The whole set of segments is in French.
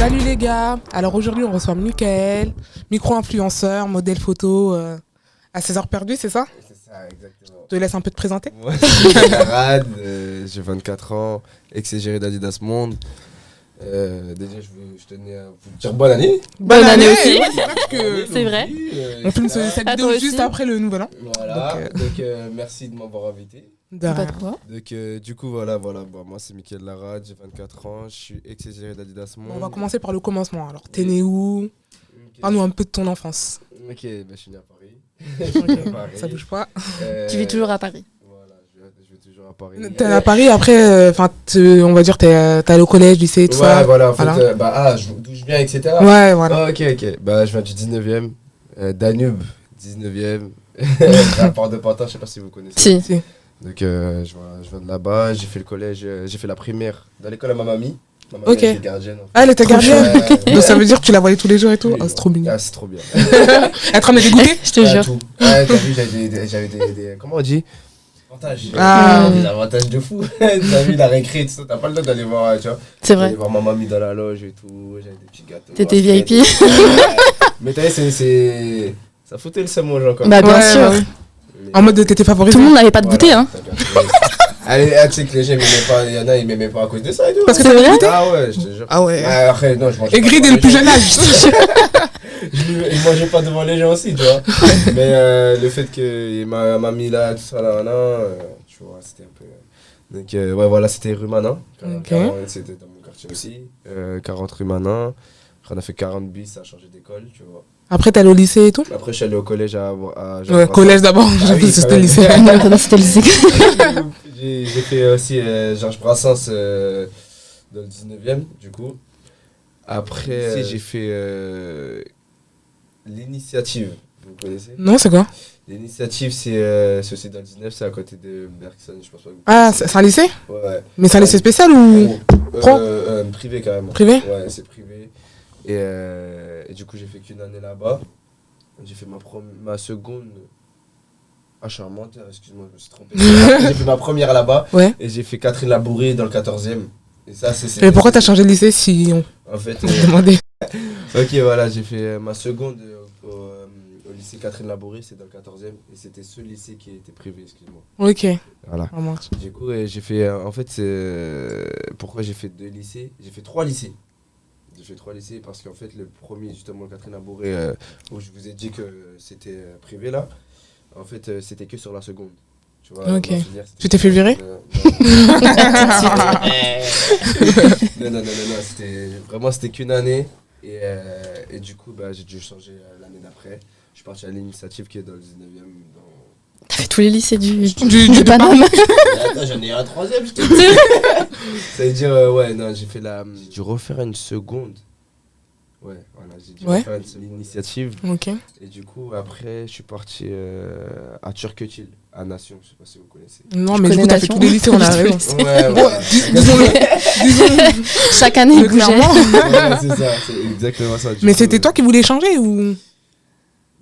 Salut les gars, alors aujourd'hui on reçoit Mickaël, micro-influenceur, modèle photo à 16 heures perdues, c'est ça? C'est ça, exactement. Je te laisse un peu te présenter. Moi, c'est Camarade, j'ai 24 ans, ex-égérie d'Adidas Monde. Déjà, je tenais à vous dire bonne année. Bonne année aussi. Ouais, c'est vrai que C'est vrai. on filme cette À vidéo toi juste aussi. après le nouvel an. Voilà, donc merci de m'avoir invité. De Pas rien. de quoi. Donc du coup, voilà, bon, moi c'est Mickaël Larade, j'ai 24 ans, je suis ex-égérie d'Adidas Monde. Bon, on va commencer par le commencement. Alors, t'es né où? Ok. Parle-nous un peu de ton enfance. Ok, bah, je suis né à Paris. Ok, Paris. ça bouge pas. Tu vis toujours à Paris. Voilà, je vis toujours à Paris. T'es à Paris, après, on va dire, t'es allé au collège, lycée, tout ça. Ouais, voilà, en fait, Voilà. d'où je viens, etc. Ouais, voilà. Ah, ok. Bah, je viens du 19e, Danube, 19e, rapport de Pantin, je sais pas si vous connaissez. Si. Donc, je viens de là-bas, j'ai fait le collège, j'ai fait la primaire dans l'école à ma mamie. Ma mamie Ok. elle était gardienne. En fait. Ah, elle était gardienne. Ouais. Donc ça veut dire que tu la voyais tous les jours et tout. Oui, Ah, c'est trop mignon. Ah, c'est trop bien. Elle te ramenait des goûters? Je te Ouais, jure. tout. Ouais, t'as vu, j'avais des. Comment on dit? Avantages. Ah. Des avantages de fou. T'as vu la récré, tout ça, t'as pas le temps d'aller voir, tu vois. C'est vrai. D'aller voir ma mamie dans la loge et tout, j'avais des petits gâteaux. T'étais Ouais, VIP. Mais t'as vu, c'est. Ça foutait le seum aux gens quand même. Bah bien Ouais, sûr. ouais. En mode t'étais favorisé. Tout le monde n'avait pas de goûter, hein. t'as bien trouvé. Allez, tu sais que les gens m'aimaient pas, il y en a ils m'aimaient pas à cause de ça et tout. Parce que C'est t'avais vrai goûté. Ah ouais, je te jure. Ah ouais. Après, non, je mangeais Aigri pas dès le devant plus les jeune gens. âge. Je mangeais pas devant les gens aussi, tu vois. Mais le fait que m'a mis là, tout ça, là, tu vois, c'était un peu. Donc, ouais, voilà, c'était rue Manin. Ok. 40, c'était dans mon quartier aussi. 40 rue Manin. Après, on a fait 40 bis, ça a changé d'école, tu vois. Après t'es allé au lycée et tout. Après, je suis allé au collège à Jean Ouais, Brassens. collège d'abord. Ah J'ai oui, fait c'était quand le même. lycée. Non, c'était le lycée. J'ai fait aussi Georges Brassens dans le 19e, du coup. Après, j'ai fait l'initiative. Vous connaissez? Non, c'est quoi? L'initiative, c'est aussi dans le 19, c'est à côté de Bergson, je pense pas que vous Ah, connaissez. c'est un lycée? Ouais. Mais c'est un lycée spécial ou Pro? Privé carrément. privé? Ouais, c'est privé. Et du coup, j'ai fait qu'une année là-bas. J'ai fait ma seconde. Ah, je suis un menteur, excuse-moi, je me suis trompé. J'ai fait ma première là-bas. Ouais. Et j'ai fait Catherine Labouré dans le 14e. Et ça, c'est. Mais pourquoi t'as changé de lycée si on En fait, te demandait? ok, voilà, j'ai fait ma seconde au lycée Catherine Labouré, c'est dans le 14e. Et c'était ce lycée qui était privé, excuse-moi. Ok, Voilà. ça marche. Du coup, j'ai fait. En fait, pourquoi j'ai fait 2 lycées? J'ai fait 3 lycées. J'ai fait 3 lycées parce qu'en fait, le premier, justement, Catherine Labouré, où je vous ai dit que c'était privé là, en fait, c'était que sur la seconde. Tu vois, Ok. ma filière, c'était- Tu t'es fait virer? Non, c'était vraiment c'était qu'une année. Et du coup, bah, j'ai dû changer l'année d'après. Je suis parti à l'initiative qui est dans le 19e. T'as fait tous les lycées du de Paname. Mais attends, j'en ai un 3e, je te dis. Ça veut dire, ouais, non, j'ai dû refaire une seconde. Ouais, voilà, j'ai dû Ouais. refaire l'initiative. Ok. Et du coup, après, je suis parti à Turquetil, à Nation, je sais pas si vous connaissez. Non, Je mais du coup connais t'as fait Nation. tous les lycées, on a raison. Ouais. Disons-le. Chaque année, il bougeait. Clairement. Ouais, c'est ça, c'est exactement ça. Du Mais coup, c'était toi qui voulais changer ou?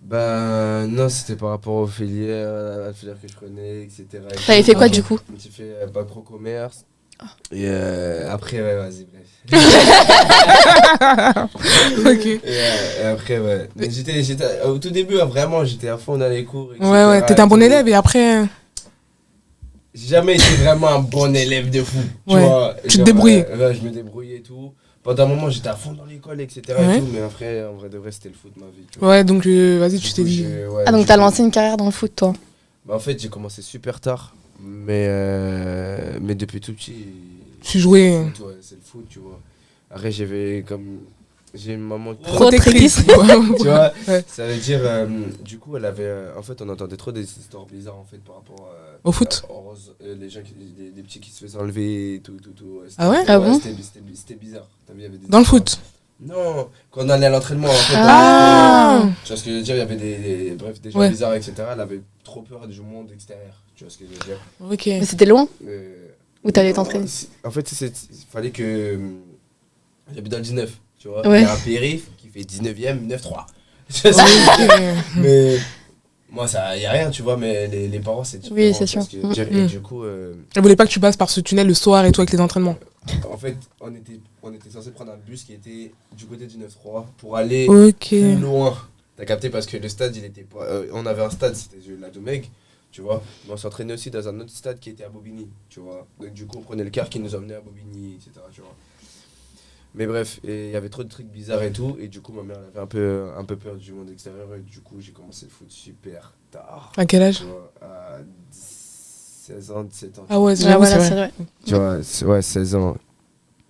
Bah non, c'était par rapport aux filières, à la filière que je prenais, etc. T'avais fait quoi du coup? J'ai fait bac pro commerce. Et après, ouais, vas-y, bref. Ok. Et après, ouais. Mais j'étais au tout début, vraiment, j'étais à fond dans les cours. Etc. Ouais, t'étais un bon élève et après. J'ai jamais été vraiment un bon élève de fou. Tu Ouais. vois, Tu te genre, débrouillais. Ouais, je me débrouillais et tout. Pendant un moment, j'étais à fond dans l'école, etc. Ouais. Et tout, mais après, en vrai de vrai, c'était le foot de ma vie. Tu vois. Ouais, donc vas-y, Du tu coup, t'es dit. ouais, Ah donc du t'as coup- lancé une carrière dans le foot toi. Bah, en fait, j'ai commencé super tard. Mais depuis tout petit. Tu jouais. C'est le foot, ouais, c'est le foot, tu vois. Après, j'ai une maman qui. Protectrice. Tu vois, Ouais. ça veut dire, du coup, elle avait. En fait, on entendait trop des histoires bizarres en fait par rapport Au foot. les gens, des petits qui se faisaient enlever et tout. C'était- Ah ouais? Ah bon? C'était bizarre. T'as vu, il y avait des Dans le histoires. foot. Non, quand on allait à l'entraînement, en fait. Ah. Tu vois ce que je veux dire, il y avait des gens Ouais. bizarres, etc. Elle avait trop peur du monde extérieur. Tu vois ce que je veux dire. Ok. Mais c'était loin Euh, où t'allais non, t'entraîner? En fait, il fallait que. J'habite dans le 19, tu vois. Ouais. Il y a un périph qui fait 19e, 9-3. Tu vois ce que je veux dire. Mais moi, il n'y a rien, tu vois, mais les parents, c'est différent. Oui, c'est tu vois sûr. ce que je veux dire. Et du coup, Elle voulait pas que tu passes par ce tunnel le soir et tout avec les entraînements. En fait, on était censé prendre un bus qui était du côté du 9-3 pour aller Ok. plus loin. T'as capté parce que le stade, il était pas. On avait un stade, c'était la Domecq, tu vois. Mais on s'entraînait aussi dans un autre stade qui était à Bobigny, tu vois. Donc du coup, on prenait le car qui nous emmenait à Bobigny, etc. Tu vois. Mais bref, et il y avait trop de trucs bizarres et tout. Et du coup, ma mère elle avait un peu peur du monde extérieur. Et du coup, j'ai commencé le foot super tard. À quel âge? Tu vois, à 16 ans, 17 ans. Ah ouais, Ouais, j'avoue, voilà, c'est c'est vrai. vrai. Tu vois, ouais, 16 ans.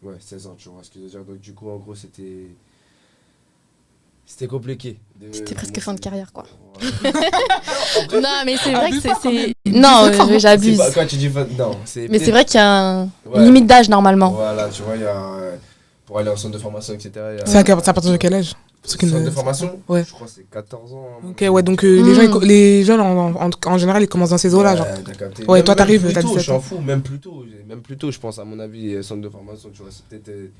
Ouais, 16 ans, tu vois ce que je veux dire. Donc, du coup, en gros, c'était compliqué. C'était presque fin de carrière, quoi. Ouais. Non, mais c'est vrai que Abuse pas quand même. Non, j'abuse. C'est pas- Quand tu dis non, c'est. Mais c'est vrai qu'il y a une Ouais. limite d'âge normalement. Voilà, tu vois, il y a. Pour aller en centre de formation, etc. C'est à partir de quel âge? Pour ceux qui Centre ne- de formation Ouais. Je crois que c'est 14 ans. hein, Ok, ouais, donc les gens, les jeunes en général, ils commencent dans ces eaux-là, genre. t'as capté. Ouais, toi, t'arrives, plus t'as tôt, 17 je m'en ans. fous, même plus tôt, je pense, à mon avis, centre de formation, tu vois, c'est peut-être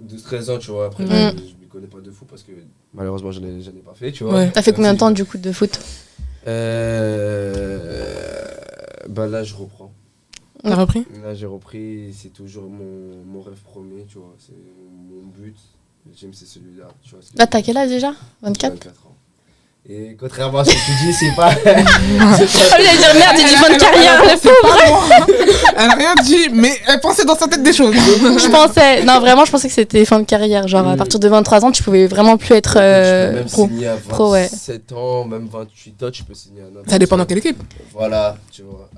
12-13 ans, tu vois. Après, je m'y connais pas de fou parce que malheureusement, j'en ai pas fait, tu vois. Ouais. T'as fait combien de temps du coup de foot? Bah là, je reprends. T'as repris? Là, j'ai repris, c'est toujours mon rêve premier, tu vois, c'est mon but. Le gym, c'est celui-là, tu vois. Là, t'as quel âge déjà? 24? 24 ans. Et contrairement à ce que tu dis, c'est pas. Ah oui, j'allais dire merde, j'ai dit fin de carrière, le pauvre. Elle a rien dit, mais elle pensait dans sa tête des choses. Je pensais, non vraiment, je pensais que c'était fin de carrière. Genre à partir de 23 ans, tu pouvais vraiment plus être Tu peux même pro. signer à Pro, ouais. 27 ans, même 28 ans, tu peux signer à n'importe Ça dépend dans quel. quelle équipe. Voilà, tu vois.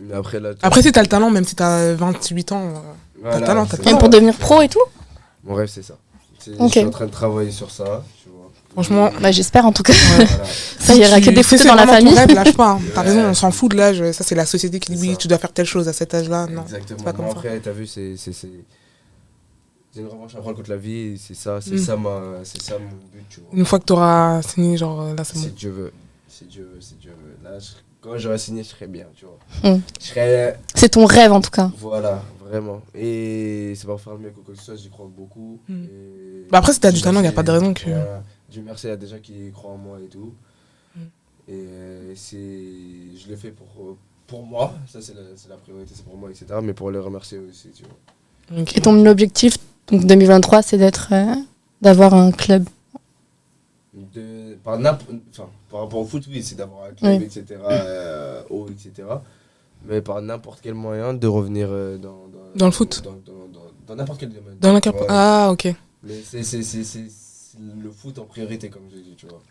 Mais après là. Après, si t'as le talent, même si t'as 28 ans, voilà, talent, t'as c'est talent. Même pour devenir pro et tout. Mon rêve, c'est ça. Ok. Je suis en train de travailler sur ça, tu vois. franchement. Bah j'espère en tout cas. Voilà. Ça y aura que des footeux dans la famille. Rêve, lâche pas. Hein. T'as Ouais. raison, on s'en fout de l'âge. Ça, c'est la société qui dit C'est oui, ça. tu dois faire telle chose à cet âge-là. Non. Exactement. c'est pas comme Moi, ça. après, t'as vu, c'est une revanche à prendre contre la vie. Et c'est ça, c'est Mm. ça mon but, tu vois. Une fois que t'auras signé, genre là, c'est Si bon. Dieu veut. Si Dieu veut. Là, quand j'aurai signé, je serai bien, tu vois. Mm. Je serai. C'est ton rêve en tout cas. Voilà, vraiment. Et c'est pas pour faire le mec ou quoi que ce soit, j'y crois beaucoup. Mm. Et Bah après, si t'as du Dieu talent, y a merci, pas de raison que. voilà. Dieu merci, il y a des gens qui croient en moi et tout. Mm. Et je le fais pour moi, ça c'est la priorité, c'est pour moi, etc. Mais pour les remercier aussi, tu vois. Ok. Et ton objectif, donc 2023, c'est d'avoir un club. Par rapport au foot, oui, c'est d'avoir un club, Oui. etc. Haut, etc. Mais par n'importe quel moyen de revenir Dans le foot. Dans n'importe quel domaine. Dans la cap. Ouais. Ah, ok. Mais c'est le foot en priorité, comme je dis, tu vois.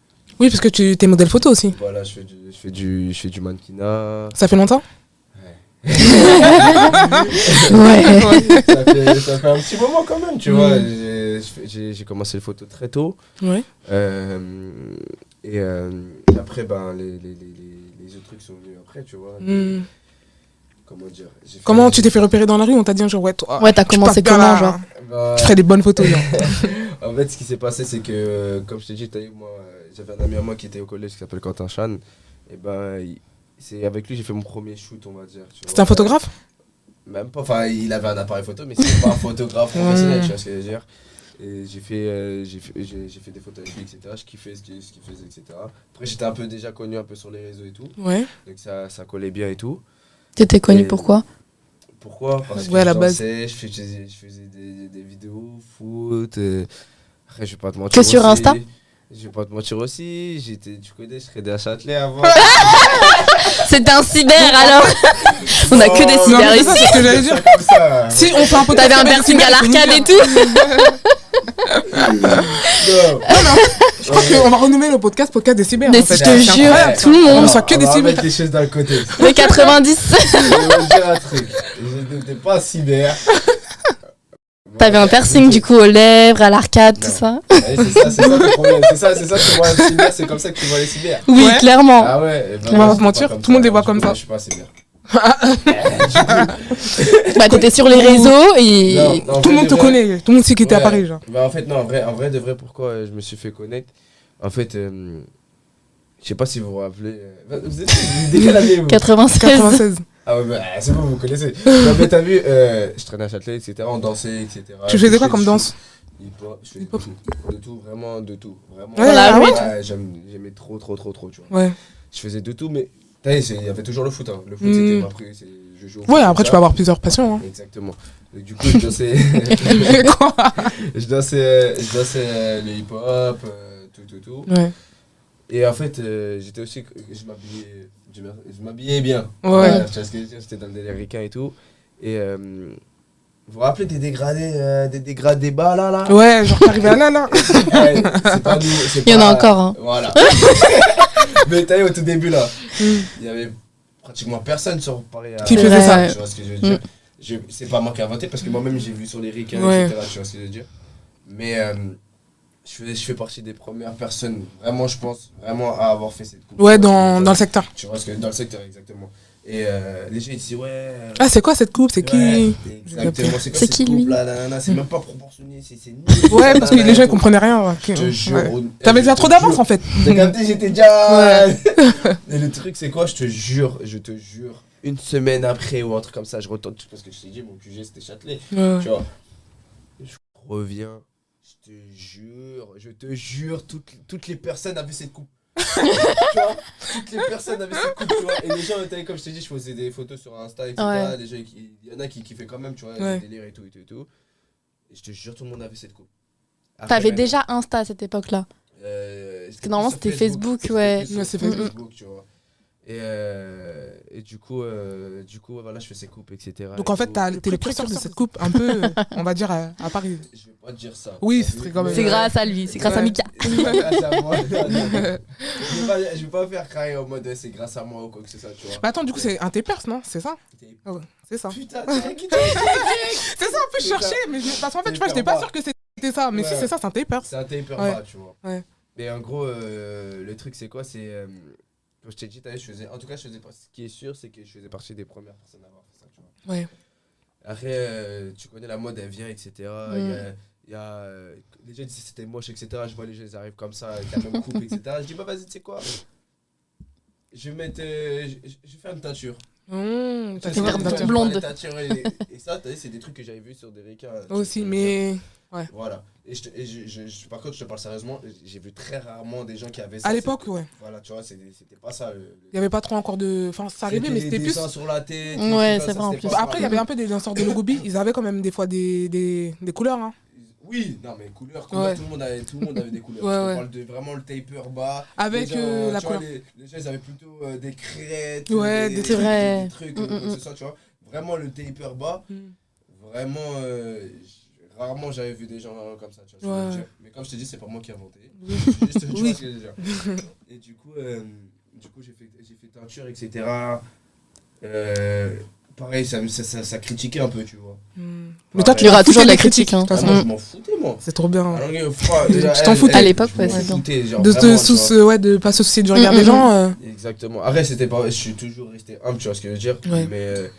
Oui, parce que tu t'es modèle photo aussi. Voilà, je fais du mannequinat. Ça fait longtemps? Ouais. Ça fait un petit moment quand même, tu vois. J'ai commencé le photo très tôt. Ouais. Et après, ben, les autres trucs sont venus après, tu vois. Mm. Comment dire Comment tu t'es fait repérer dans la rue? On t'a dit un jour, ouais, toi. Ouais, t'as tu commencé passes bien comment, là, genre? Bah, Tu ferais des bonnes photos, genre. En fait, ce qui s'est passé, c'est que, comme je t'ai dit, moi, j'avais un ami à moi qui était au collège qui s'appelle Quentin Chan. Et ben, c'est avec lui j'ai fait mon premier shoot, on va dire. C'était un photographe? Même pas, enfin, il avait un appareil photo, mais c'était pas un photographe professionnel, tu vois ce que je veux dire. Et j'ai fait des photos avec lui, etc. Je kiffais ce qu'il faisait, etc. Après, j'étais un peu déjà connu un peu sur les réseaux et tout. Ouais. Donc ça collait bien et tout. T'étais connu Et- pourquoi? Pourquoi? Parce que Ouais, à la je base. dansais, je faisais des vidéos, foot. Après, je vais pas te mentir Que sur aussi. Insta? Je vais pas te mentir aussi. Tu connais, je serais à Châtelet avant. C'était un cyber alors. On a que des Oh, Non, cyber mais c'est ça, ici. c'est ce que j'allais dire. Comme ça. Si on fait un podcast. T'avais un avec Bercy des à l'arcade et tout. Non. Je crois qu'on va renommer le podcast des cyber. Mais en fait. je te C'est jure, incroyable. tout le On monde. reçoit que des On va cyber. mettre les choses dans le côté. Les 90. Je vais vous dire un truc. Je n'étais pas cyber. T'avais un piercing du coup aux lèvres, à l'arcade, tout Non. ça. Ouais, c'est ça le problème. C'est ça que tu vois les cyber, c'est comme ça que tu vois les cyber. Oui, Ouais. clairement. Ah ouais, et ben On va moi, pas se mentir, c'est pas tout le monde les voit Du comme coup, ça. Je suis pas cyber. Bah t'étais sur les réseaux et. Non, en Tout le vrai, monde de te vrai- connaît. Tout le monde sait qui était à Ouais. Paris, genre. Bah en fait, non, en vrai de vrai, pourquoi je me suis fait connaître. En fait, je sais pas si vous vous rappelez. Vous êtes dès quelle année vous 96. 96. Ah ouais, bah, c'est bon, vous connaissez. Non, mais t'as vu, je traînais à Châtelet, etc. On dansait, etc. Tu faisais quoi comme danse? Hip-hop, je fais Hip-hop. de tout, vraiment de tout. Vraiment. Ouais, la ah rue. ouais. Ouais, j'aimais trop, tu vois. Ouais. Je faisais de tout, mais Il y avait toujours le foot. Hein. Le foot, Mm. c'était ma pré- c'est- je joue au foot Ouais, comme après, tu ça. peux avoir plusieurs passions. Hein. Exactement. Donc, du coup, je dansais, Quoi je dansais le hip-hop, tout. Ouais. Et en fait, j'étais aussi. Je m'habillais bien. Ouais. Tu vois ce que je veux dire, j'étais dans le délire ricain et tout. Et vous vous rappelez des dégradés bas là Ouais, genre, t'arrivais à là. Ouais, c'est pas nous. Il y en a encore, hein. Voilà. Mais t'as vu, au tout début là, il y avait pratiquement personne sur Paris. Qui C'est faisait vrai, ça. ouais. Tu vois ce que je veux dire. C'est pas moi qui ai inventé parce que moi-même j'ai vu sur les ricains, Ouais. etc. Tu vois ce que je veux dire. Mais je fais partie des premières personnes, vraiment, je pense, vraiment à avoir fait cette coupe. Ouais, Tu vois ce que je veux dans dire. le secteur. Tu vois ce que dans le secteur, exactement. Et les gens ils disent ouais. Ah, c'est quoi cette coupe? C'est ouais, qui? exactement, c'est quoi C'est cette qui, coupe lui là, nanana, c'est même pas proportionné, c'est nul. Ouais, parce que les gens ils comprenaient rien. Ouais. Je te jure. Ouais. T'avais déjà Je te trop d'avance jure. en fait. T'as capté, j'étais déjà. Et le truc, c'est quoi? Je te jure, une semaine après ou un truc comme ça, je retourne. Parce que je t'ai dit, mon QG c'était Châtelet. Ouais. Tu vois? Je reviens, je te jure, toutes les personnes avaient cette coupe. Tu vois? Toutes les personnes avaient cette coupe, tu vois? Et les gens étaient, comme je t'ai dit, je faisais des photos sur Insta, etc. Ouais. Les gens, il y en a qui kiffaient quand même, tu vois, Ouais. le délire et tout. Et je te jure, tout le monde avait cette coupe. Après, T'avais même, déjà Insta à cette époque-là. parce que normalement, c'était Facebook, ouais. Ouais, c'est Facebook. tu vois. Et du coup, voilà, je fais ces coupes, etc. Donc en fait, t'es le précurseur de cette coupe, un peu, on va dire, à Paris. Je vais pas te dire ça. Oui, T'as c'est vu quand même- C'est grâce à lui, c'est grâce à Ouais. Mika. C'est grâce à moi. Je vais pas faire carré en mode c'est grâce à moi ou quoi que ce soit, tu vois. Bah attends, du coup, c'est un de tes perses, non? C'est ça? Ah ouais, c'est ça. Putain, C'est ça, un peu, je C'est ça. cherchais, mais parce qu'en fait, tu vois, C'est j'étais pas hyper sûre que c'était ça. Mais si, Ouais. c'est ça, c'est un de tes perses. c'est un taper Ouais. bas, tu vois. Ouais. Et en gros, le truc, c'est quoi? C'est. Comme je t'ai dit, en tout cas, ce qui est sûr, c'est que je faisais partie des premières personnes à avoir fait ça, tu vois. Ouais. Après, tu connais la mode, elle vient, etc. Il y a les gens disent que c'était moche, etc. Je vois les gens, ils arrivent comme ça, avec la même coupe, etc. Je dis, bah vas-y, tu sais quoi? Je vais mettre. Je vais faire une teinture. T'as Tu fait vois, une une teinture. blonde. les teintures et ça, t'as vu, c'est des trucs que j'avais vus sur des ricains. Aussi, mais Voilà. Et par contre, je te parle sérieusement, j'ai vu très rarement des gens qui avaient ça. à l'époque, ouais. Voilà, tu vois, c'était pas ça. Il y avait pas trop encore de. Enfin, ça arrivait, mais c'était des plus. dessins sur la tête. Ouais, tout ça, c'est vrai, en c'était plus. pas Après, il y avait un peu des danseurs de Logobi, ils avaient quand même des fois des couleurs. Hein. Oui, non mais couleurs, Ouais. tout le monde avait des couleurs. Ouais, Je te ouais. parle de vraiment le taper bas. Avec, Les gens, la tu vois, couleur. les gens, ils avaient plutôt des crêtes, Ouais, c'est vrai. des trucs, c'est ça, tu vois. Vraiment le taper bas, vraiment, rarement j'avais vu des gens comme ça, tu vois. ce que je veux Ouais. dire. Mais comme je te dis, c'est pas moi qui ai inventé. Juste, tu vois Oui. ce que je veux dire. Et du coup, j'ai fait teinture, etc. Pareil, ça critiquait un peu, tu vois. Mais toi, Il y aura toujours de la critique, hein. De toute Ah, façon. moi, je m'en foutais, moi. C'est trop bien. Alors, froid, Tu déjà, t'en foutais. À l'époque, ouais, je m'en c'est bien. foutais, genre, De vraiment, tu vois. de pas se soucier du regard des Mm, gens. Exactement. Après, c'était pas. Je suis toujours resté humble, tu vois ce que je veux dire. Ouais. Mais.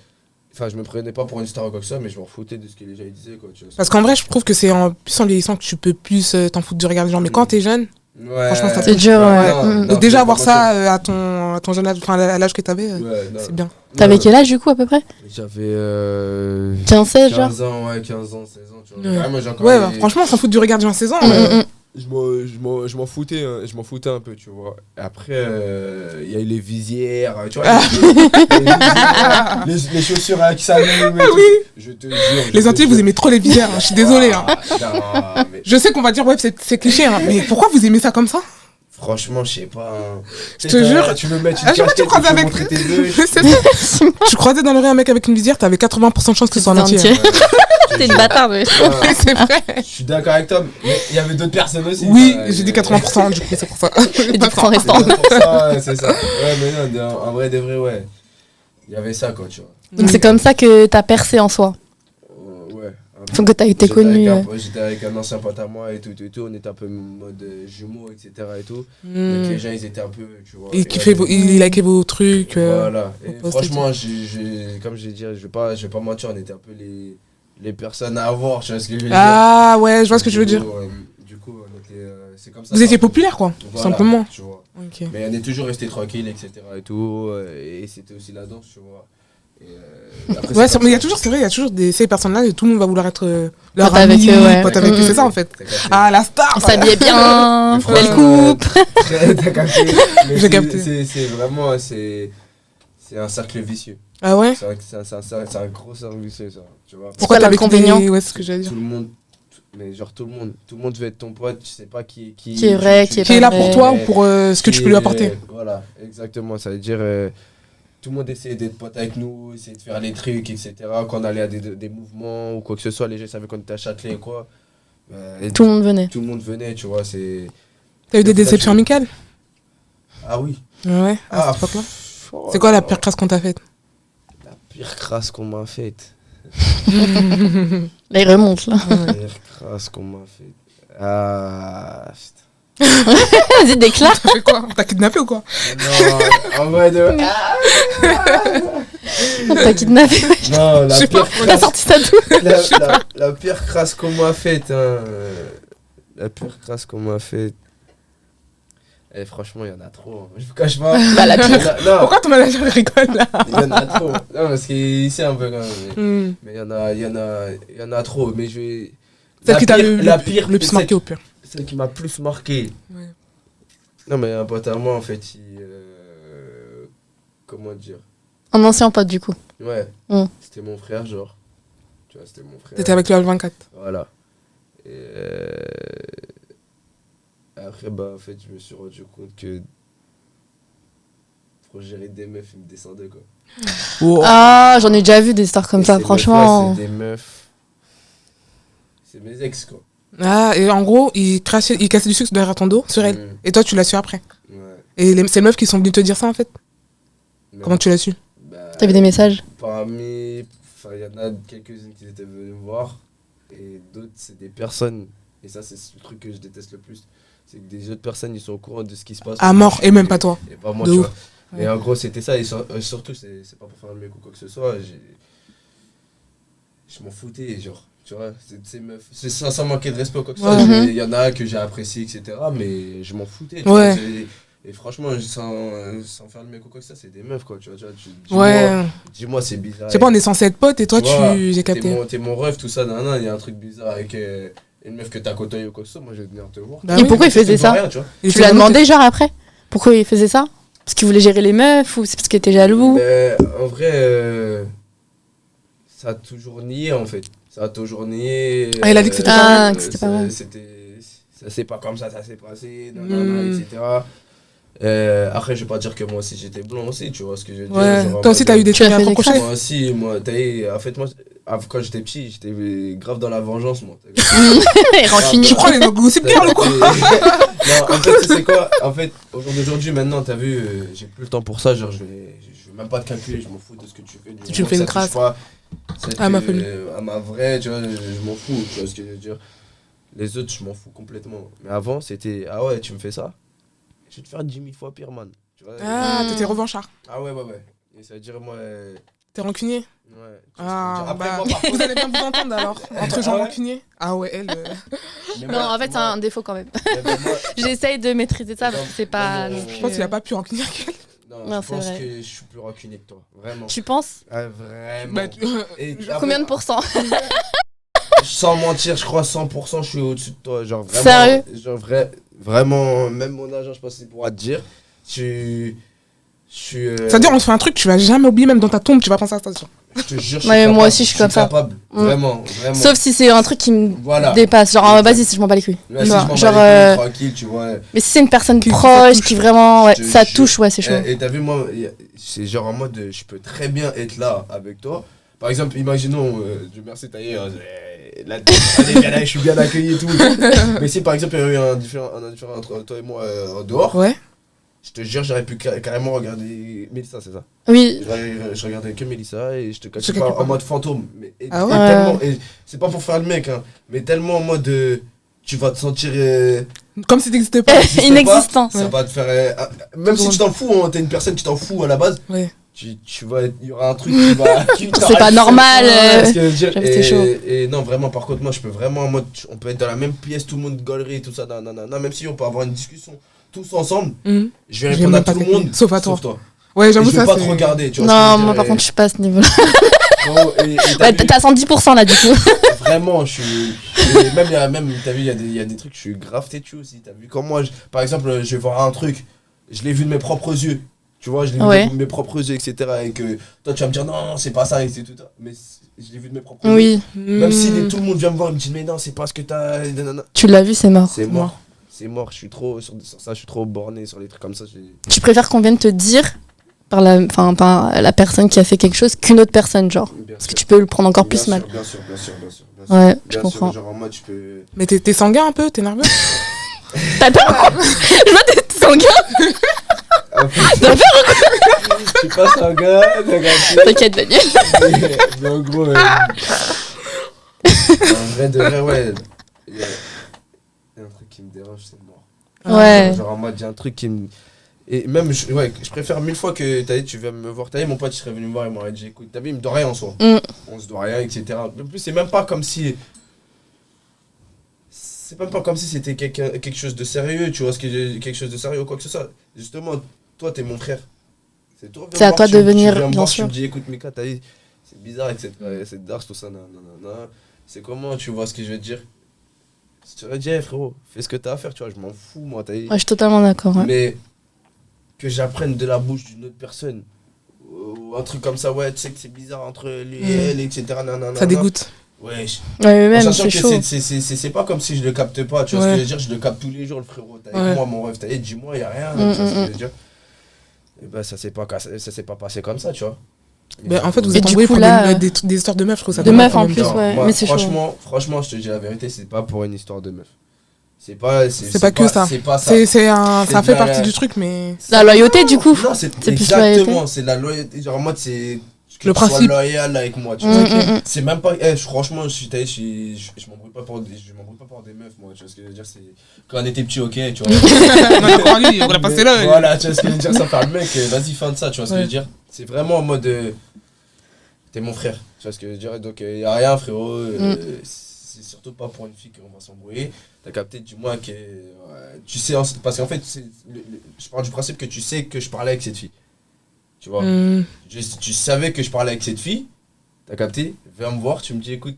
Enfin, je me prenais pas pour une star ou quoi que ça, mais je m'en foutais de ce que les gens ils disaient, quoi. Tu vois. Parce qu'en vrai, je trouve que c'est en plus en vieillissant que tu peux plus t'en foutre du regard des gens. Mais quand t'es jeune, Ouais. franchement, ça C'est dur, ouais. non, donc déjà c'est avoir pas ça à ton jeune âge, enfin à l'âge que t'avais, moi qui- Ouais, non. c'est bien. T'avais Ouais. quel âge du coup à peu près? J'avais. 15-16 genre? 15 ans, ouais, 15 ans, 16 ans, tu vois. Ouais. Vraiment, j'ai encore Ouais, les- bah, franchement, on s'en fout du regard des gens à 16 ans. Je m'en foutais, hein, je m'en foutais un peu, tu vois. Après, il y a eu les visières, tu vois. Les chaussures qui s'allument. et tout. Oui. Je te jure. Les Antillais, vous aimez trop les visières, hein, je suis désolée. Hein. Non, mais Je sais qu'on va dire, ouais, c'est cliché, hein, mais pourquoi vous aimez ça comme ça? franchement, je sais pas. Hein. Je te jure. Tu veux mettre À une chaque fois que tu casquette, croises tu veux avec. montrer tes œufs. C'est ça. Tu croisais dans le rue un mec avec une visière, t'avais 80% de chance que ce soit un C'est entier. entier. T'es une bâtard, mais. Ouais, C'est vrai. je suis d'accord avec toi, mais il y avait d'autres personnes aussi. Oui, ça, j'ai dit 80%, du coup, c'est pour ça. Et du franc C'est restant. pour ça, ouais, c'est ça. Ouais, mais non, en vrai, des vrais, ouais. Il y avait ça, quoi, tu vois. Donc c'est comme ça que t'as percé en soi. Ouais. Donc que t'as été J'étais connu. J'étais avec un ancien pote à moi et tout, on était un peu en mode jumeaux, etc. et tout. Donc Mm. les gens, ils étaient un peu, tu vois. Et il likait vos trucs. Voilà. Et vos posts et franchement, comme je l'ai dit, je vais pas mentir, on était un peu les personnes à avoir, tu vois ce que je veux dire. Ah ouais, je vois ce que tu veux dire. Du coup, on était, c'est comme ça. Vous étiez populaire, quoi, tout Voilà, simplement. Tu vois. Ok. Mais on est toujours resté tranquille, etc. et tout. Et c'était aussi la danse, tu vois. Et après, Ouais, c'est mais il y a comme toujours, c'est vrai, il y a toujours ces personnes-là et tout le monde va vouloir être leur Pote avec ami, eux, ouais. pote avec eux, c'est ça en fait. T'as capté. Ah, la star. On s'habillait bien, Mais belle franchement, coupe. T'as capté. Mais J'ai capté. C'est vraiment, c'est c'est un cercle vicieux. Ah ouais? C'est un gros cercle vicieux, ça. Tu vois. Pourquoi t'as l'inconvénient? vécu des- Ouais, c'est ce que j'allais dire. Tout le monde, mais genre tout le monde veut être ton pote, tu sais pas qui Qui est vrai, qui est Qui est là pour vrai. toi ou pour ce que tu peux lui apporter? Voilà, exactement. Ça veut dire, tout le monde essayait d'être pote avec nous, essayer de faire les trucs, etc. Quand on allait à des mouvements ou quoi que ce soit, les gens savaient qu'on était à Châtelet ou quoi. Et Tout le monde venait. tout le monde venait, tu vois. C'est... T'as eu des déceptions amicales? Ah oui. Ouais, à Ah, cette époque-là. oh C'est quoi la là pire crasse qu'on t'a faite? La pire crasse qu'on m'a faite. Là, il remonte, là. La pire crasse qu'on m'a faite. Ah, putain. Vas-y, déclare. T'as fait quoi? T'as kidnappé ou quoi? Non, en vrai de... T'as kidnappé. Non, Je sais pas. T'as sorti ça d'où? la pire crasse qu'on m'a faite, hein. La pire crasse qu'on m'a faite. Eh, franchement, il y en a trop. Hein. Je vous cache pas. Bah, la pire. Non, Pourquoi ton manager rigole là? il y en a trop. Non, parce qu'il sait un peu quand même. Hmm. Mais il y en a trop. Mais je vais. Celle La qui t'a pire- le la pire, plus celle- marqué au pire. Celle qui m'a plus marqué. Ouais. Non, mais un pote à moi, en fait, comment dire? Un ancien pote, du coup. Ouais. Mm. C'était mon frère, genre. Tu vois, c'était mon frère. T'étais avec le L24. Voilà. Et après, bah, en fait, je me suis rendu compte que pour gérer des meufs, il me descendait, quoi. Oh. Ah, j'en ai déjà vu des histoires comme Et ça, ces franchement. meufs-là, c'est des meufs. C'est mes ex, quoi. Ah, et en gros, il cassait du sucre derrière ton dos sur elle. Mm. Et toi, tu l'as su après. Ouais. Et c'est les meufs qui sont venues te dire ça en fait. Mais, Comment tu l'as su? bah, T'as vu des messages? Parmi. Enfin, il y en a quelques-unes qui étaient venues me voir. Et d'autres, c'est des personnes. Et ça, c'est le truc que je déteste le plus. C'est que des autres personnes, ils sont au courant de ce qui se passe. À mort, et même pas toi. Et pas moi, De tu ouf. vois. Mais en gros, c'était ça. Et surtout, c'est pas pour faire le mec ou quoi que ce soit. Je m'en foutais, genre. Tu vois, ces meufs. C'est sans manquer de respect ou quoi que ce soit. Ouais. Il y en a que j'ai apprécié, etc. Mais je m'en foutais. Tu Ouais. vois, et franchement, sans faire le mec ou quoi que ça, c'est des meufs, quoi. Tu vois, Ouais. dis-moi, c'est bizarre. Je sais pas, on est censé être potes et toi, vois, j'ai capté. T'es mon rêve, tout ça, il y a un truc bizarre avec une meuf que t'as côtoyée ou quoi que ce soit, moi je vais venir te voir. Bah Et oui. pourquoi il Je te faisait dois ça? rien, tu vois. Et Tu c'est l'as vraiment demandé, genre, après? Pourquoi il faisait ça? Parce qu'il voulait gérer les meufs ou c'est parce qu'il était jaloux? Mais en vrai, ça a toujours nié en fait. Ça a toujours nié. Ah, il a dit que c'était pas vrai. Que c'était pas vrai. Ça c'est pas comme ça s'est passé, Mm. etc. Après, je vais pas dire que moi aussi j'étais blond aussi, tu vois ce que je veux dire. Ouais. genre, en Toi aussi, mode, t'as eu des Tu as trucs à fait des reprocher. Moi aussi, moi, t'as eu, en fait, moi, quand j'étais petit, j'étais grave dans la vengeance, moi. Rancunier. Tu crois les gossip girl ou quoi? Non, en fait, tu sais quoi? En fait, au jour d'aujourd'hui, maintenant, t'as vu, j'ai plus le temps pour ça. Genre, je vais même pas te calculer, je m'en fous de ce que tu fais. Si tu me fais une crasse. À ma famille. À ma vraie, tu vois, je m'en fous, tu vois ce que je veux dire. Les autres, je m'en fous complètement. Mais avant, c'était, ah ouais, tu me fais ça? Je vais te faire 10 000 fois pire, man. Tu vois, Ah, t'étais revanchard. ah ouais. Et ça veut dire, moi, T'es rancunier? ouais. Ah, Après, bah, moi, par contre, vous allez bien vous entendre alors. Entre gens Ah ouais rancuniers. Ah ouais, elle. mais Non, moi- en fait, c'est moi- un défaut quand même. mais ben, moi- J'essaye de maîtriser ça parce que c'est pas. Non, non non, plus, Je pense qu'il a pas pu rancunier qu'elle. Non, Non, je c'est pense vrai. que je suis plus rancunier que toi, vraiment. Tu penses? Ah, vraiment. Bah, Et Combien de pourcents? sans mentir, je crois 100% je suis au-dessus de toi. Genre vraiment. Sérieux? Genre vraiment, même mon agent, je pense qu'il pourra te dire. Je suis. C'est-à-dire, on se fait un truc, tu vas jamais oublier, même dans ta tombe, tu vas penser à ça. Je te jure, Ouais, moi capable, aussi, je suis comme ça. capable. Mm. Vraiment. Sauf si c'est un truc qui me Voilà. dépasse. Genre, vas-y, si je m'en bats les couilles. Là, si Tu je vois, m'en genre, bats les couilles, tranquille, tu vois. mais si c'est une personne Qui- proche, ça qui vraiment. Ouais, Je te ça jure. touche, ouais, c'est chaud. Et t'as vu, moi, c'est genre en mode, je peux très bien être là avec toi. Par exemple, imaginons, Dieu merci, t'as là, allez, viens là, je suis bien accueilli et tout. Mais si par exemple, il y avait eu un différent entre toi et moi en dehors, Ouais. je te jure, j'aurais pu carrément regarder Mélissa, c'est ça. Oui, Je regardais que Mélissa et je te cache Je pas calcule pas. en mode fantôme. Mais, Ah ouais? tellement, et c'est pas pour faire le mec, hein, mais tellement en mode, tu vas te sentir. Comme si t'existais pas. t'existais inexistant. pas, ça Ouais. va te faire. Même si tu t'en fous, hein, t'es une personne qui t'en fout à la base. Ouais. Tu vas il y aura un truc qui va C'est pas normal. ce que je veux dire. j'avoue, c'est chaud. Et non vraiment par contre moi je peux vraiment en mode on peut être dans la même pièce tout le monde gaulerie tout ça non, même si on peut avoir une discussion tous ensemble Mhm. je vais Je vais répondre à même pas tout le t'écouter, monde sauf à toi. toi Ouais, et j'avoue, je vais ça pas te c'est. regarder tu vois ce Non, que je veux moi dire, par contre, je suis pas à ce niveau-là. gros, et t'as Ouais, vu, t'as 110% là, du coup. vraiment je suis et même t'as vu il y a des trucs je suis grave têtu aussi t'as vu comme moi par exemple je vais voir un truc je l'ai vu de mes propres yeux Tu vois, je l'ai vu de mes propres yeux, etc. Et que toi, tu vas me dire non, c'est pas ça, et c'est tout ça. Mais je l'ai vu de mes propres yeux. Oui. Même si tout le monde vient me voir et me dit mais non, c'est pas ce que t'as. Tu l'as vu, c'est mort. C'est mort. C'est mort. Je suis trop sur ça, je suis trop borné sur les trucs comme ça. Tu préfères qu'on vienne te dire par la personne qui a fait quelque chose qu'une autre personne, genre. Parce que tu peux le prendre encore plus mal. Bien sûr. Ouais, je comprends. Genre en mode, tu peux. Mais t'es sanguin un peu, t'es nerveux. T'as peur? Je vois t'es sanguin. T'as peur ou quoi? Je suis pas sanguin, t'inquiète, Daniel. Mais en gros, en vrai de vrai, ouais. Il y a un truc qui me dérange, c'est mort. Ouais. Genre en mode, il y a un truc qui me. Et même, je préfère 1000 fois que tu viens me voir. Mon pote, il serait venu me voir et m'aurait dit écoute, t'as vu, il me doit rien en soi. On se doit rien, etc. En plus, c'est même pas comme si. C'est même pas comme si c'était quelque chose de sérieux, tu vois, quelque chose de sérieux ou quoi que ce soit. Justement, toi, t'es mon frère. C'est à toi de venir, bien sûr. Tu me dis écoute, Mika, t'as vu, c'est bizarre avec cette darse, tout ça, nanana. C'est comment, tu vois ce que je veux dire? Si tu aurais dit, hey, frérot, fais ce que t'as à faire, tu vois, je m'en fous, moi, t'as vu. Ouais, je suis totalement d'accord. Ouais. Mais que j'apprenne de la bouche d'une autre personne, ou un truc comme ça, ouais, tu sais que c'est bizarre entre lui et elle, etc. Ça dégoûte. Ouais, mais même, sachant c'est que chaud. c'est pas comme si je le capte pas, tu vois ce que je veux dire, je le capte tous les jours, le frérot. T'as avec moi, mon rêve, t'as dit, dis-moi, y'a rien, tu vois ce que je veux dire. Et bah, ça s'est pas passé comme ça, tu vois. Mais en fait, vous Et êtes du embrouillés coup, pour là, des histoires de meufs, je trouve ça. De meufs en même plus, temps. ouais. Moi, Mais c'est chaud. franchement, je te dis la vérité, c'est pas pour une histoire de meuf. C'est pas que ça. C'est pas ça. Ça fait partie du truc, mais. La loyauté, du coup. Non, c'est plus exactement, c'est la loyauté. Genre, en mode, c'est. Que Le tu sois principe. loyal avec moi, tu vois. C'est même pas. Franchement, je m'embrouille pas pour des meufs, moi, tu vois ce que je veux dire. C'est. Quand on était petit, ok, tu vois. On a encore lui, on l'a passé là. Voilà, tu vois ce que je veux dire, ça fait le mec, vas-y, fin de ça, tu vois ce que je veux dire. C'est vraiment en mode. T'es mon frère, tu vois ce que je veux dire. Donc, y a rien, frérot. C'est surtout pas pour une fille qu'on va s'embrouiller. T'as capté, dis-moi que. Tu sais, parce qu'en fait, je pars du principe que tu sais que je parlais avec cette fille. Tu vois, tu savais que je parlais avec cette fille, t'as capté, viens me voir, tu me dis écoute,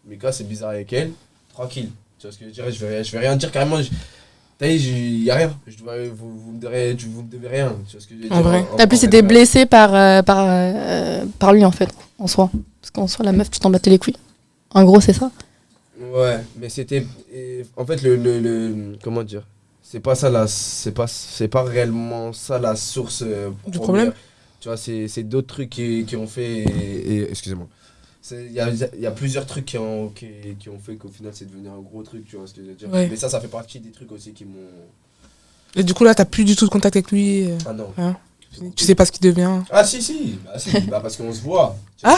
Mika, c'est bizarre avec elle, tranquille. Tu vois ce que je dirais, je vais rien dire carrément. T'as vu, y a rien, vous me devez rien. Tu vois ce que je veux dire. En vrai. T'as plus été blessé par lui en fait, en soi. Parce qu'en soi, la meuf, tu t'en battais les couilles. En gros, c'est ça. Ouais, mais c'était. En fait, comment dire, c'est pas réellement ça la source du problème. Tu vois, c'est d'autres trucs qui ont fait. Excusez-moi. Il y a plusieurs trucs qui ont fait qu'au final c'est devenu un gros truc, tu vois ce que je veux dire. Ouais. Mais ça fait partie des trucs aussi qui m'ont. Et du coup, là, t'as plus du tout de contact avec lui. Ah non. Hein, tu sais pas ce qu'il devient. Ah si. Bah parce qu'on se voit.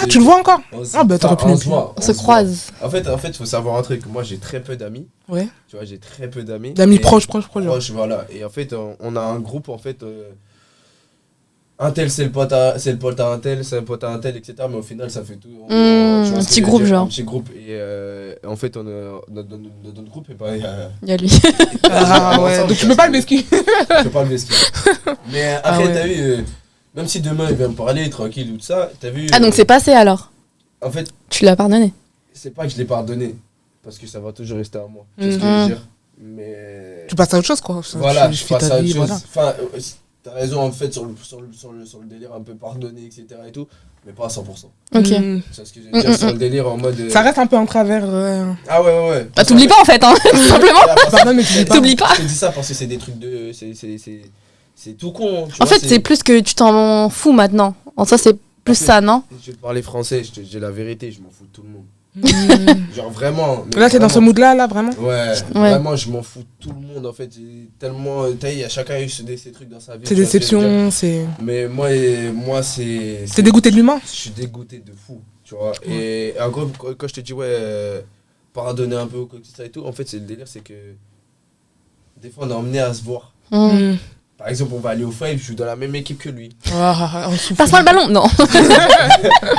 Tu le vois encore? Ah bah t'aurais pu on le se voit. On se croise. En fait, faut savoir un truc. Moi, j'ai très peu d'amis. Ouais. Tu vois, j'ai très peu d'amis. D'amis proches. Voilà. Et en fait, on a un groupe, en fait. Un tel, c'est le pote à un tel, c'est un pote à un tel, etc. Mais au final, ça fait tout. Un petit groupe, genre. Un petit groupe. Et en fait, notre groupe, et bah, il y a lui. Ah ouais, donc tu peux pas le vesquer. Je peux pas le vesquer. Mais après, ouais. t'as vu, même si demain il vient me parler tranquille ou tout ça, t'as vu. Ah, donc c'est passé alors? En fait, tu l'as pardonné? C'est pas que je l'ai pardonné, parce que ça va toujours rester à moi. Tu sais ce que je veux dire. Mais. Tu passes à autre chose, quoi. Voilà, je passe à autre chose. Voilà. Enfin, t'as raison en fait sur le délire un peu pardonné, etc. et tout, mais pas à 100%. Ok. C'est ce que je veux dire sur le délire en mode. Ça reste un peu en travers. Ah ouais. Bah t'oublies pas en fait, hein, tout simplement. Pardon, mais T'oublies pas. Je te dis ça parce que c'est des trucs de. C'est tout con. En fait, c'est plus que tu t'en fous maintenant. En soi, c'est plus ça, non? Je vais te parler français, je te dis la vérité, je m'en fous de tout le monde. Genre vraiment. Là, t'es dans ce mood-là, vraiment? Ouais, vraiment, je m'en fous de tout le monde en fait. Tellement. Il y a chacun eu ces trucs dans sa vie. C'est déception, c'est. Mais moi c'est. T'es dégoûté de l'humain? Je suis dégoûté de fou, tu vois. Et en gros, quand je te dis, pardonner un peu ou quoi que ça et tout, en fait, c'est le délire, c'est que. Des fois, on est emmené à se voir. Par exemple, on va aller au Five, je suis dans la même équipe que lui. Passe-moi le ballon. Non.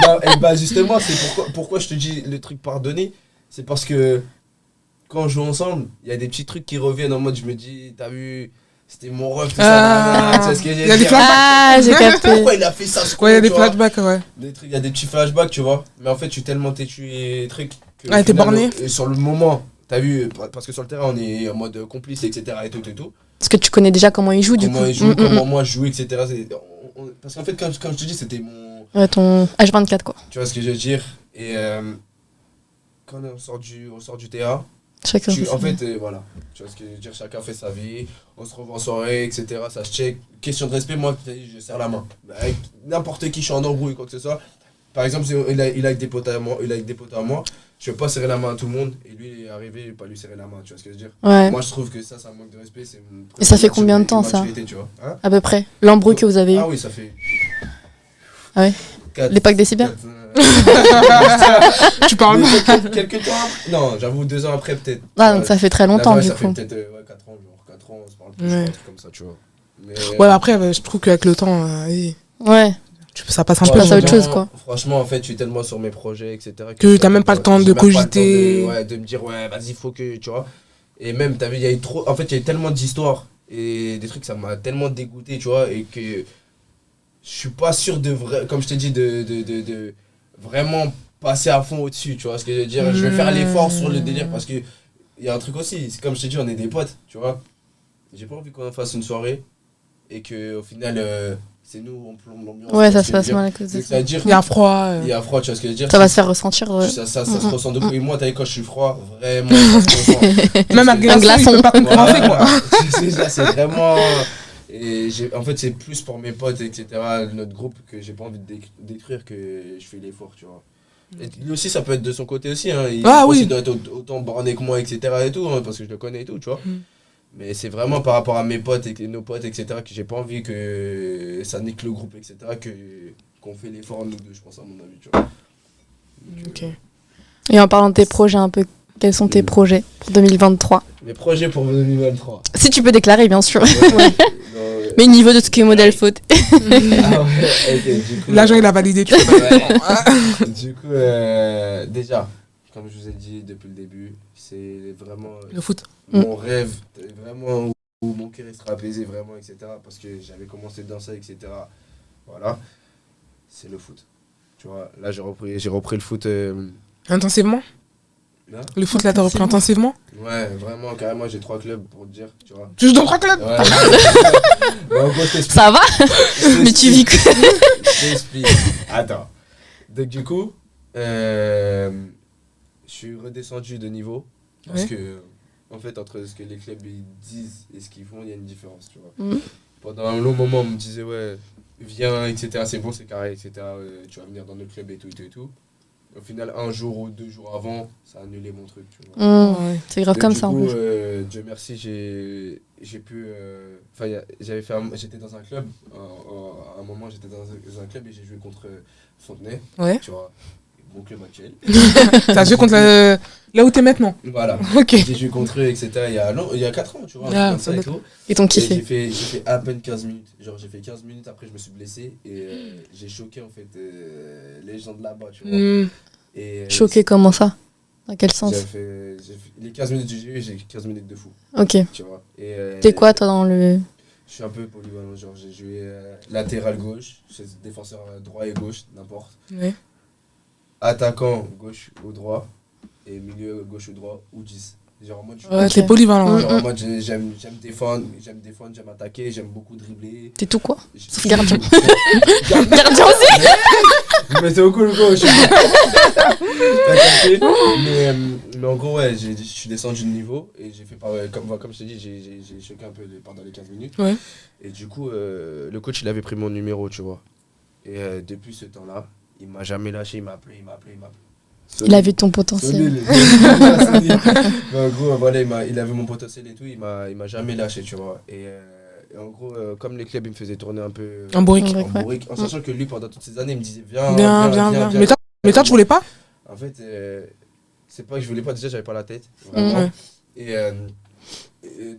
Non, et bah justement, c'est pourquoi je te dis le truc pardonner. C'est parce que quand on joue ensemble, il y a des petits trucs qui reviennent en mode, je me dis, t'as vu, c'était mon ref, tout ça. Tu sais ce que il y a des flashbacks. Ah, j'ai capté. Pourquoi il a fait ça, Ouais, il y a des flashbacks, ouais. Il y a des petits flashbacks, tu vois. Mais en fait, je suis tellement têtu et truc. T'es borné. Sur le moment, t'as vu, parce que sur le terrain, on est en mode complice, etc. et tout. Parce que tu connais déjà comment ils jouent, du coup. Comment ils jouent, comment moi je joue, etc. Parce qu'en fait, comme je te dis, c'était mon... Ouais, ton H24, quoi. Tu vois ce que je veux dire? Et quand on sort du terrain, Chacun fait en ça. fait, voilà. Tu vois ce que je veux dire? Chacun fait sa vie, on se revoit en soirée, etc. Ça se check. Question de respect, moi, je serre la main. Avec n'importe qui, je suis en embrouille, quoi que ce soit. Par exemple, si il a avec des potes à moi, je vais pas serrer la main à tout le monde. Et lui, il est arrivé, je vais pas lui serrer la main. Tu vois ce que je veux dire? Ouais. Moi, je trouve que ça un manque de respect. Et ça fait combien de temps, ça? Tu vois, hein? À peu près. L'embrouille que vous avez eu. Ah oui, ça fait... Ah ouais. Les packs décibels. Tu parles Quelques temps après. Non, j'avoue 2 ans après peut-être. Ah, donc ça fait très longtemps, Là-bas, du ça coup. fait peut-être 4 ans, genre 4 ans, on se parle plus, Ouais. un truc comme ça, tu vois. Mais, Ouais, après, je trouve qu'avec le temps, oui, Ouais. ça passe un peu. passe à autre chose, quoi. Franchement, en fait, je suis tellement sur mes projets, etc. Que t'as même pas le temps de j'ai même pas le temps cogiter. de me dire, ouais, vas-y, faut que, tu vois. Et même, t'as vu, il y a eu trop. En fait, il y a eu tellement d'histoires et des trucs, ça m'a tellement dégoûté, tu vois, et que je suis pas sûr de comme je t'ai dit, de vraiment passer à fond au-dessus, tu vois ce que je veux dire. Je vais faire l'effort sur le délire parce que il y a un truc aussi, c'est comme je t'ai dit, on est des potes, tu vois. J'ai pas envie qu'on fasse une soirée et que au final c'est nous on plombe l'ambiance. Ouais, tu vois ça ce se que je passe veux mal à cause de dire. ça. C'est-à-dire Il y a froid. il y a froid, tu vois ce que je veux dire. Ça va se faire ressentir. Ça se ressent de coup. Et moi, t'as vu, quand je suis froid, vraiment, ça se ressent. Même un glaçon, il peut pas concurrencer, quoi. C'est ça, c'est vraiment... Et en fait, c'est plus pour mes potes, etc., notre groupe, que j'ai pas envie de détruire, que je fais l'effort, tu vois. Et lui aussi, ça peut être de son côté aussi, hein. Il oui. doit être autant borné que moi, etc., et tout, hein, parce que je le connais et tout, tu vois. Mais c'est vraiment par rapport à mes potes et nos potes, etc., que j'ai pas envie que ça nique le groupe, etc., qu'on fait l'effort, nous deux, je pense, à mon avis, tu vois. Donc, Ok. Et en parlant de tes projets un peu, quels sont tes projets pour 2023? mes projets pour 2023. Si tu peux déclarer, bien sûr. Non, Mais au niveau de ce qui est modèle faute. ah ouais, ok, du coup, L'agent, il a validé, tu vois. ouais. Du coup, déjà, comme je vous ai dit depuis le début, c'est vraiment Le foot. mon rêve, vraiment où mon cœur il sera apaisé, vraiment, etc. Parce que j'avais commencé dans ça, etc. Voilà, c'est le foot. Tu vois, là j'ai repris le foot. Intensivement Là. Le foot, là, t'as repris intensivement Ouais, vraiment, carrément, j'ai 3 clubs pour te dire, tu vois. Tu joues dans 3 clubs Ouais. Mais en gros, je t'explique. Ça va? Mais tu vis quoi? Je t'explique. Attends. Donc du coup, je suis redescendu de niveau parce que en fait entre ce que les clubs ils disent et ce qu'ils font, il y a une différence, tu vois. Pendant un long moment, on me disait ouais, viens, etc. C'est bon, c'est carré, etc. Tu vas venir dans notre club et tout. Au final, 1 jour ou 2 jours avant, ça a annulé mon truc, tu vois. Ouais. C'est grave Et comme du ça en coup, plus. Dieu merci, j'ai pu. Enfin, j'étais dans un club. À un moment, j'étais dans un club et j'ai joué contre Fontenay. Ouais. Tu vois, mon club actuel. T'as joué contre là où t'es maintenant. Voilà. Ok. J'ai joué contre eux, etc. Il y a 4 ans, tu vois. Ah, Comme ça et peut-être. tout. Ils t'ont Et kiffé. j'ai fait à peine 15 minutes. Genre, j'ai fait 15 minutes, après, je me suis blessé. Et j'ai choqué, en fait, les gens de là-bas, tu vois. Et, Choqué comment ça? Dans quel sens? j'ai fait les 15 minutes que j'ai eu, j'ai 15 minutes de fou. Ok. Tu vois. T'es quoi toi dans le... Je suis un peu polyvalent, genre j'ai joué latéral gauche, défenseur droit et gauche, n'importe. Ouais. Attaquant gauche ou droit, et milieu gauche ou droit, ou 10. Genre en mode, Ouais, t'es polyvalent. genre en mode j'aime défendre, j'aime attaquer, j'aime beaucoup dribbler. T'es tout quoi? Je- Sauf gardien. Gardien aussi? Mais c'est au cool, quoi, je sais pas. T'as capté? Mais en gros, ouais, je suis descendu de niveau et j'ai fait comme je t'ai dit, j'ai choqué un peu pendant les 15 minutes. Ouais. Et du coup, le coach, il avait pris mon numéro, tu vois. Et depuis ce temps-là, il m'a jamais lâché, il m'a appelé. Il a vu ton potentiel. Mais en gros, voilà, il avait mon potentiel et tout, il m'a jamais lâché, tu vois. Et en gros, comme les clubs, ils me faisaient tourner un peu En bourrique. Ouais. bourrique, en sachant que lui, pendant toutes ces années, il me disait viens. Viens. Mais toi, tu voulais pas En fait, c'est pas que je voulais pas, déjà, j'avais pas la tête, vraiment. Ouais. Et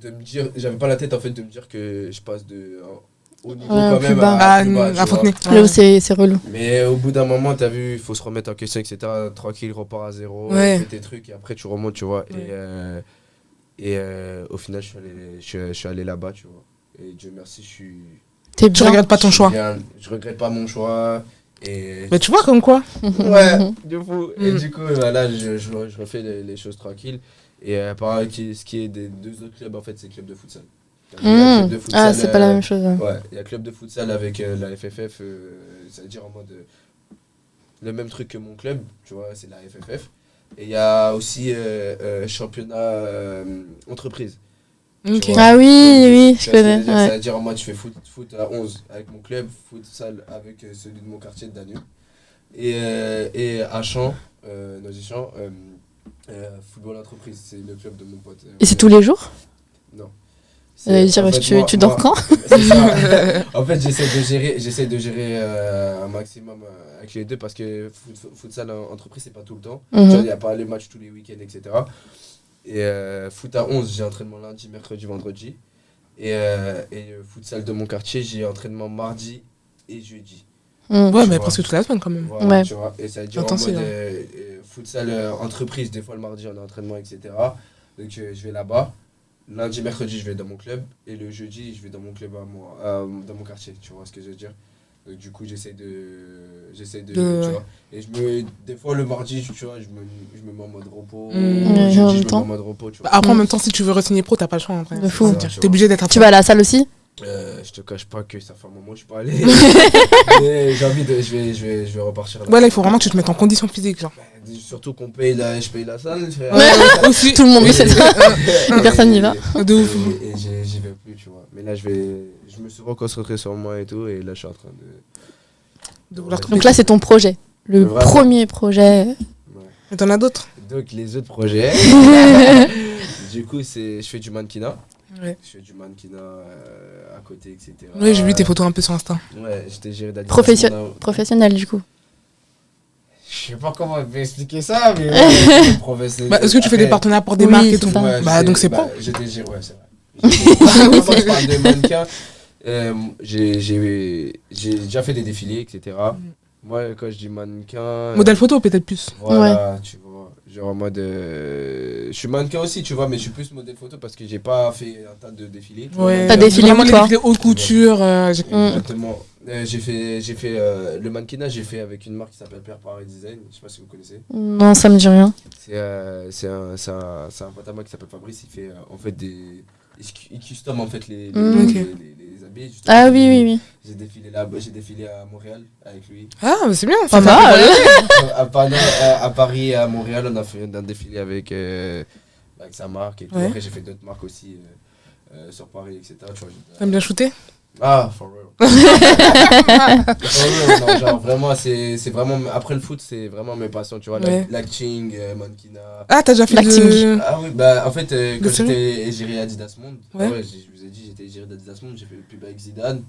de me dire, j'avais pas la tête, en fait, de me dire que je passe de haut niveau quand plus même bas. à plus bas, À tu vois. Fontenay. Là où c'est relou. Mais au bout d'un moment, t'as vu, il faut se remettre en question, etc. Tranquille, repars à zéro, Ouais. fais tes trucs et après tu remontes, tu vois. Ouais. Et au final, je suis allé là-bas, tu vois. Et Dieu merci, T'es Tu bien. regrettes pas ton choix. je regrette pas mon choix. Et Mais tu vois comme quoi ouais, du coup. Et Mm. du coup, voilà, je refais les choses tranquilles. Et ce qui est des 2 autres clubs, en fait, c'est le club de futsal. Il y a le club de futsal, Ah, c'est pas la même chose. Ouais, il y a club de futsal avec la FFF, c'est-à-dire en mode le même truc que mon club, tu vois, c'est la FFF. Et il y a aussi championnat entreprise. Ok. Ah oui, oui, je Tu vois ce que connais. dire, Ouais. c'est-à-dire en mode je fais foot à 11 avec mon club, futsal avec celui de mon quartier de Danube. Et à Champs, Noisy-Champs, football entreprise, c'est le club de mon pote. Et c'est tous les jours? Non. Dire, en fait, tu dors quand? C'est ça. En fait, j'essaie de gérer un maximum avec les deux parce que futsal en entreprise, c'est pas tout le temps. Tu vois, il n'y a pas les matchs tous les week-ends, etc. Et foot à 11, j'ai entraînement lundi, mercredi, vendredi. Et futsal de mon quartier, j'ai entraînement mardi et jeudi. Ouais, Tu mais vois. presque toute la semaine quand même. Voilà, Ouais. tu vois. Et ça veut dire en Intensif, mode hein. futsal entreprise, des fois le mardi on a entraînement, etc. Donc je vais là-bas. Lundi, mercredi, je vais dans mon club. Et le jeudi, je vais dans mon club à moi, dans mon quartier, tu vois ce que je veux dire. Donc du coup, j'essaie de tu vois. Et des fois le mardi, tu vois, je me mets en mode repos. Ouais, Jeudi, en même je me mets temps. en mode repos, tu vois. Bah, après, en même temps, si tu veux re-signer pro, t'as pas le choix. Après. De fou. T'es obligé d'être à Tu fond. vas à la salle aussi? Je te cache pas que ça fait un moment que je suis pas allé. Mais j'ai envie de. Je vais repartir là. Ouais, là, il faut vraiment que tu te mettes en condition physique, genre. Bah, surtout qu'on paye je paye la salle. Aussi. Tout le monde, oui, c'est ça. Personne n'y va. De ouf. Et j'y vais plus, tu vois. Mais là, je me suis reconcentré sur moi et tout. Et là, je suis en train De vouloir trouver. Donc là, c'est ton projet. Le Vraiment. premier projet. Ouais. Et t'en as d'autres? Donc, les autres projets. Du coup, je fais du mannequinat. Ouais. Je fais du mannequinat à côté, etc. Ouais, j'ai vu tes photos un peu sur Insta. Ouais, j'étais géré d'Adidas. Professionnel, du coup. Je sais pas comment on peut expliquer ça, mais ouais, professionnel. Bah, est-ce que tu fais des Après, partenariats pour des Oui, marques et c'est tout? ça. Ouais, Bah, donc c'est pro. J'étais géré, ouais, c'est vrai. Quand je parle de mannequin, j'ai déjà fait des défilés, etc. Moi, quand je dis mannequin. Modèle photo, peut-être plus. Voilà, tu vois. Genre en mode. Je suis mannequin aussi, tu vois, mais je suis plus modèle photo parce que j'ai pas fait un tas de défilés. Ouais. T'as défilé vraiment où, les toi? défilés haute couture. Exactement. J'ai fait le mannequinat, j'ai fait avec une marque qui s'appelle Père Paris Design. Je sais pas si vous connaissez. Non, ça me dit rien. C'est un pote à moi qui s'appelle Fabrice. Il fait en fait il custom en fait les habits. Justement, Ah oui, oui, oui. j'ai défilé à Montréal avec lui. Ah, bah, c'est bien. Pas ça fait mal. à Paris et à Montréal, on a fait un défilé avec sa marque et tout. Ouais. Après, j'ai fait d'autres marques aussi sur Paris, etc. Tu vois, T'aimes bien shooter? Ah, for real. For real, non, genre vraiment, c'est vraiment. Après le foot, c'est vraiment mes passions, tu vois. Ouais. L'acting, mannequinat. Ah, t'as déjà fait L'acting. Ah oui, bah en fait, quand série j'étais égérie Adidas Monde, Ouais. je vous ai dit, j'étais égérie d'Adidas Monde, j'ai fait le pub avec Zidane.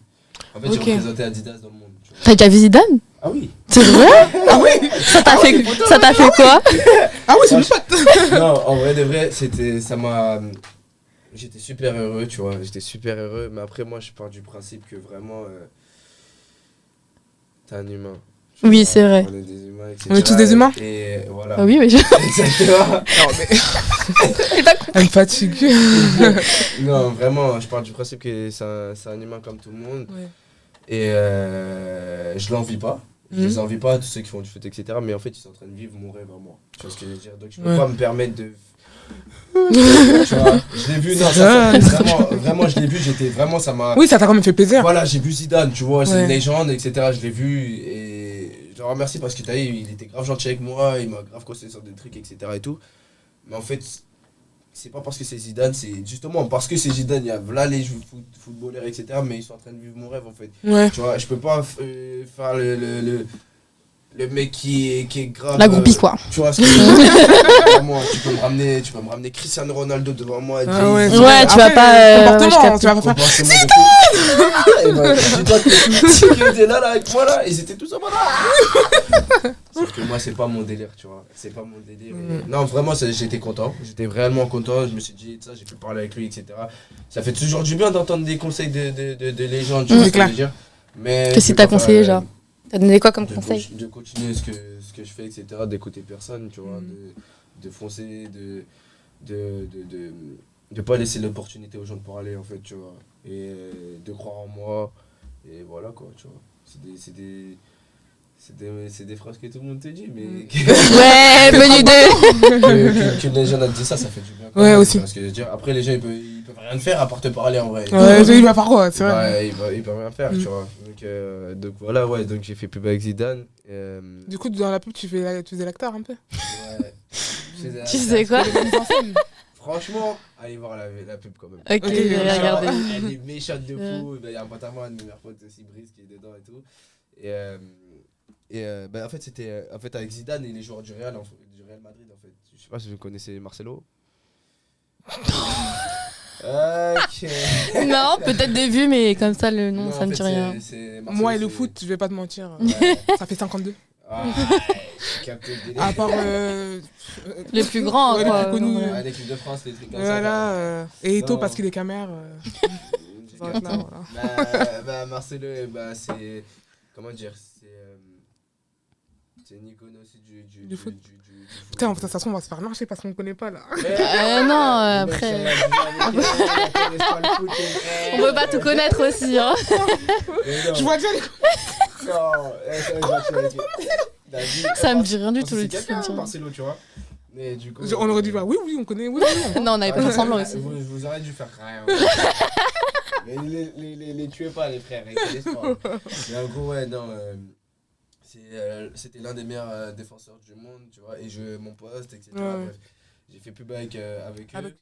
En fait, Ok. j'ai représenté Adidas dans le monde. Tu vois. T'as déjà vu Zidane? Ah oui. C'est vrai? Ah oui. Ça t'a fait quoi? Ah oui, c'est mon pote. Non, en vrai de vrai, ça m'a. J'étais super heureux, tu vois. J'étais super heureux, mais après, moi, je pars du principe que vraiment. T'es un humain. Tu Oui, vois, c'est vrai. On est des humains, etc. On est tous des humains. Et voilà. Ah oui, oui. Exactement. Elle me fatigue. Non, vraiment, je pars du principe que c'est un humain comme tout le monde. Ouais. Et je l'envie pas. Je les envie pas, tous ceux qui font du foot, etc. Mais en fait, ils sont en train de vivre mon rêve à moi. Tu vois ce que je veux dire? Donc, je peux pas me permettre de. Tu vois, je l'ai vu, non, vraiment, je l'ai vu, ça m'a. Oui, ça t'a quand même fait plaisir. Voilà, j'ai vu Zidane, tu vois, c'est Ouais. une légende, etc. Je l'ai vu et je le remercie parce que t'as vu, il était grave gentil avec moi, il m'a grave conseillé sur des trucs, etc. et tout. Mais en fait, c'est pas parce que c'est Zidane, c'est justement parce que c'est Zidane, il y a là les footballeurs, etc. Mais ils sont en train de vivre mon rêve en fait. Ouais. Tu vois, je peux pas faire le mec qui est grave. La groupie, quoi. Tu vois ce que je veux dire? Vraiment, tu peux me ramener Cristiano Ronaldo devant moi. Et Ah puis, ouais, Ouais, tu vas pas. comportement, tu vas pas faire. comportement de fou. Et ben, dis-toi que tous ceux qui étaient là avec moi, là, ils étaient tous en mode. Sauf que moi, c'est pas mon délire, tu vois. C'est pas mon délire. Et non, vraiment, j'étais content. J'étais réellement content. Je me suis dit, ça, j'ai pu parler avec lui, etc. Ça fait toujours du bien d'entendre des conseils de légendes, tu vois ce que je veux dire. Mais Qu'est-ce qu'il t'a conseillé, genre? T'as donné quoi comme conseil? De continuer ce que je fais, etc. D'écouter personne, tu vois. De foncer, de pas laisser l'opportunité aux gens de parler, en fait, tu vois. Et de croire en moi. Et voilà, quoi, tu vois. C'est des phrases que tout le monde te dit, mais. Ouais, menu 2. Que les gens te disent ça fait du bien. Ouais, aussi. Parce que je veux dire, après, les gens, ils peuvent rien faire à part te parler en vrai. Ouais, il va faire quoi, c'est vrai. Il peut rien faire, tu vois. Donc voilà, ouais, donc j'ai fait pub avec Zidane. Du coup, dans la pub, tu faisais l'acteur un peu. Ouais. Tu sais quoi? Franchement, allez voir la pub quand même. Ok, je vais regarder. Elle est méchante de fou. Il y a un pote à moi, un de mes meilleurs potes aussi, Brice, qui est dedans et tout. En fait, c'était avec Zidane et les joueurs du Real Madrid. En fait. Je sais pas si vous connaissez Marcelo. Ok. Non, peut-être des vues, mais comme ça, le nom, Non, ça en me fait, dit rien. Moi et le foot, je vais pas te mentir. Ouais. Ça fait 52. Ah, j'ai capté le délire. À part. Les plus grands, Ouais, quoi. les plus connus. Ouais. Ouais, l'équipe de France, les trucs comme ça. Voilà. Et Eto Non. parce qu'il est camère. J'ai Ça va capté. être là, voilà. Marcelo, c'est. Comment dire? C'est une icône aussi du foot. foot. Putain, de toute façon, on va se faire marcher parce qu'on connaît pas là. Non, après. On peut pas tout connaître aussi, hein. Je vois déjà les. Ça me dit rien du tout, C'est le titre. quelqu'un, Marcelo, tu vois. Mais du coup. On aurait dû voir. Oui, on connaît. Oui, oui. Non, on avait pas semblant aussi. Vous aurez dû faire rien. Mais les tuez pas, les frères. Mais en gros, ouais, non. C'était l'un des meilleurs défenseurs du monde, tu vois. Et mon poste, etc. Ouais. Bref, j'ai fait pub avec eux.